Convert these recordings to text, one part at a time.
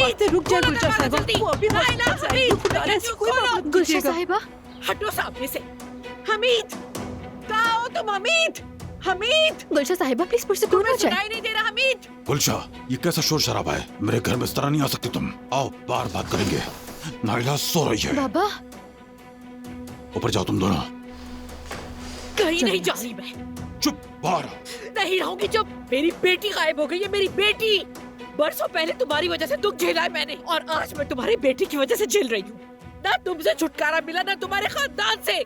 मत, रुक जाए गुलशन साहिबा, वो अभी नाइला, हमीद, गुलशन साहिबा, हटो सामने से। हमीद, कहाँ हो तुम? हमीद, हमीद, गुलशन साहिबा प्लीज पुरसकून हो तुम्हें जाए। सुनाई नहीं दे रहा? हमीद, गुलशा, ये कैसा शोर शराबा है? मेरे घर में इस तरह नहीं आ सकती तुम। आओ बाहर बात करेंगे। नाइला सो रही है। बाबा ऊपर जाओ तुम दोनों। कहीं नहीं जा रही मैं। चुप, बाहर आओ। नहीं रहूंगी चुप। मेरी बेटी गायब हो गई है, मेरी बेटी। बरसों पहले तुम्हारी वजह से दुख झेला है मैंने, और आज मैं तुम्हारी बेटी की वजह से झेल रही हूँ। ना तुमसे छुटकारा मिला, ना तुम्हारे खानदान से।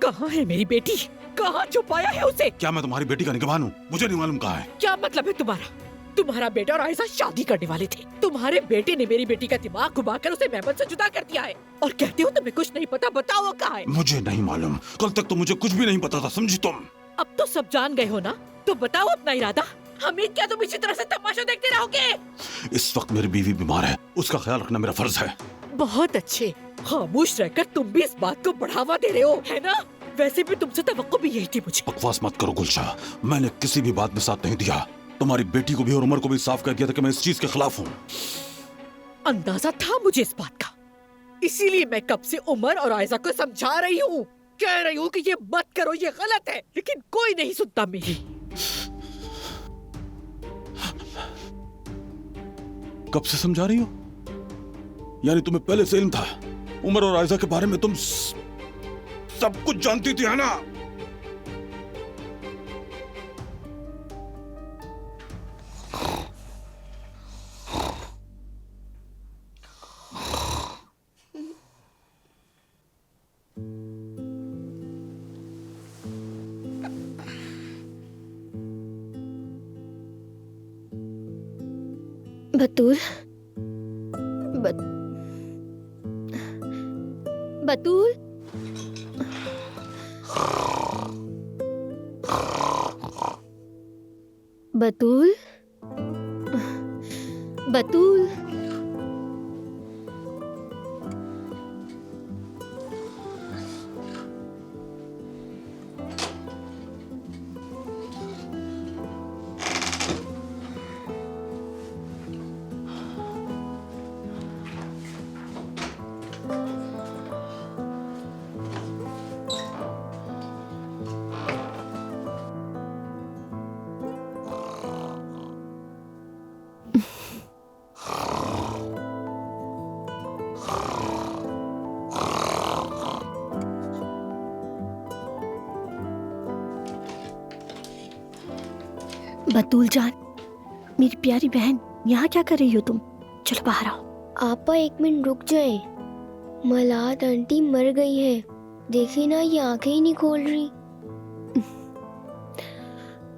कहाँ है मेरी बेटी? कहाँ छुपाया है उसे? क्या मैं तुम्हारी बेटी का निगहबान हूँ? मुझे नहीं मालूम कहाँ है। क्या मतलब है तुम्हारा? तुम्हारा बेटा और आयशा शादी करने वाले थे। तुम्हारे बेटे ने मेरी बेटी का दिमाग घुमाकर उसे मेहमद से जुदा कर दिया है, और कहते हो तुम्हें कुछ नहीं पता। बताओ वो कहाँ है? मुझे नहीं मालूम। कल तक तो मुझे कुछ भी नहीं पता था, समझी तुम? अब तो सब जान गए हो ना, तो बताओ अपना इरादा। हमीद, क्या तुम इसी तरह से तमाशा देखते रहोगे? इस वक्त मेरी बीवी बीमार है, उसका ख्याल रखना मेरा फर्ज है। बहुत अच्छे। खामोश रहकर तुम भी इस बात को बढ़ावा दे रहे हो, है ना? वैसे भी तुमसे तवक्को भी यही थी मुझे। बकवास मत करो गुलशा, मैंने किसी भी बात में साथ नहीं दिया। तुम्हारी बेटी को भी और उमर को भी साफ कह दिया था कि मैं इस चीज के खिलाफ हूँ। अंदाजा था मुझे इस बात का, इसीलिए मैं कब से उमर और आयशा को समझा रही हूँ, कह रही हूँ कि ये मत करो, ये गलत है, लेकिन कोई नहीं सुनता मेरी। कब से समझा रही हो? यानी तुम्हें पहले से इल्म था? उमर और आयशा के बारे में तुम सब कुछ जानती थी, है ना? बतूल, बतूल, बतूल, बतूल, बतूल जान, मेरी प्यारी बहन, यहाँ क्या कर रही हो तुम? चलो बाहर आओ। आपा एक मिनट रुक जाए, मलाद आंटी मर गई है। देखी ना, ये आंखें ही नहीं खोल रही।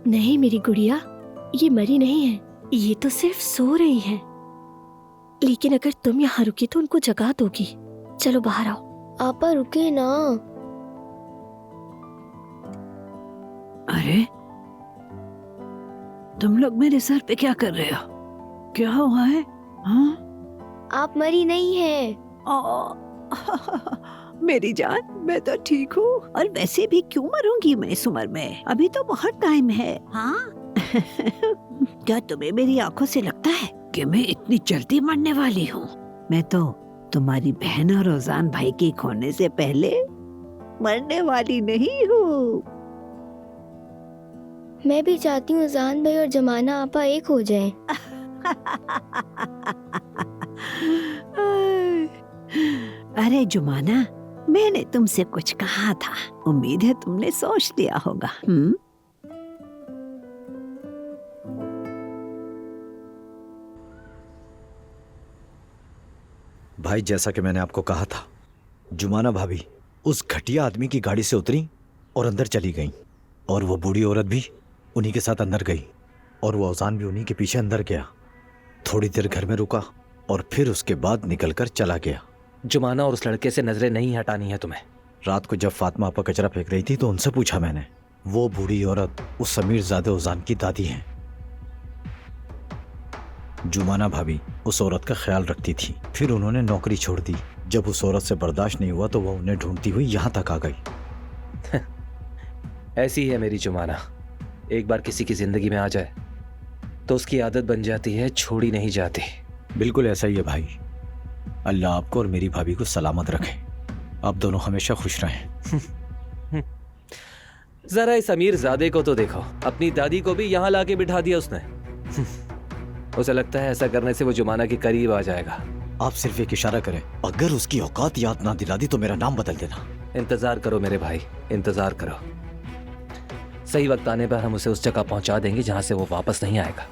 नहीं मेरी गुड़िया, ये मरी नहीं है, ये तो सिर्फ सो रही है। लेकिन अगर तुम यहाँ रुकी तो उनको जगा दोगी। चलो बाहर आओ। आपा रुके ना। अरे तुम लोग मेरे सर पे क्या कर रहे हो? क्या हुआ है? हाँ? आप मरी नहीं है। मेरी जान, मैं तो ठीक हूँ, और वैसे भी क्यों मरूंगी मैं इस उम्र में? अभी तो बहुत टाइम है। हाँ? क्या तुम्हें मेरी आंखों से लगता है कि मैं इतनी जल्दी मरने वाली हूँ? मैं तो तुम्हारी बहन और रोजान भाई के खोने से पहले मरने वाली नहीं हूँ। मैं भी चाहती हूँ जान भाई और जमाना आपा एक हो जाएं। अरे जुमाना, मैंने तुमसे कुछ कहा था, उम्मीद है तुमने सोच लिया होगा। भाई, जैसा कि मैंने आपको कहा था, जुमाना भाभी उस घटिया आदमी की गाड़ी से उतरी और अंदर चली गईं, और वो बूढ़ी औरत भी उन्हीं के साथ अंदर गई, और वो औजान भी उन्हीं के पीछे अंदर गया। थोड़ी देर घर में रुका और फिर उसके बाद निकलकर चला गया। जुमाना और उस लड़के से नजरें नहीं हटानी है तुम्हें। रात को जब फातिमा आपा कचरा फेंक रही थी तो उनसे पूछा मैंने, वो बूढ़ी औरत उस समीर ज़ादे औजान की दादी हैं। जुमाना भाभी उस औरत का ख्याल रखती थी। फिर उन्होंने नौकरी छोड़ दी। जब उस औरत से बर्दाश्त नहीं हुआ तो वह उन्हें ढूंढती हुई यहाँ तक आ गई। ऐसी है मेरी जुमाना, एक बार किसी की जिंदगी में आ जाए तो उसकी आदत बन जाती है, छोड़ी नहीं जाती। बिल्कुल ऐसा ही है भाई। अल्लाह आपको और मेरी भाभी को सलामत रखे। आप दोनों हमेशा खुश रहें। जरा इस अमीर ज़ादे को तो देखो, अपनी दादी को भी यहाँ लाके बिठा दिया उसने। उसे लगता है ऐसा करने से वो जुमाना के करीब आ जाएगा। आप सिर्फ एक इशारा करें, अगर उसकी औकात याद ना दिला दी तो मेरा नाम बदल देना। इंतजार करो मेरे भाई, इंतजार करो। सही वक्त आने पर हम उसे उस जगह पहुंचा देंगे जहां से वो वापस नहीं आएगा।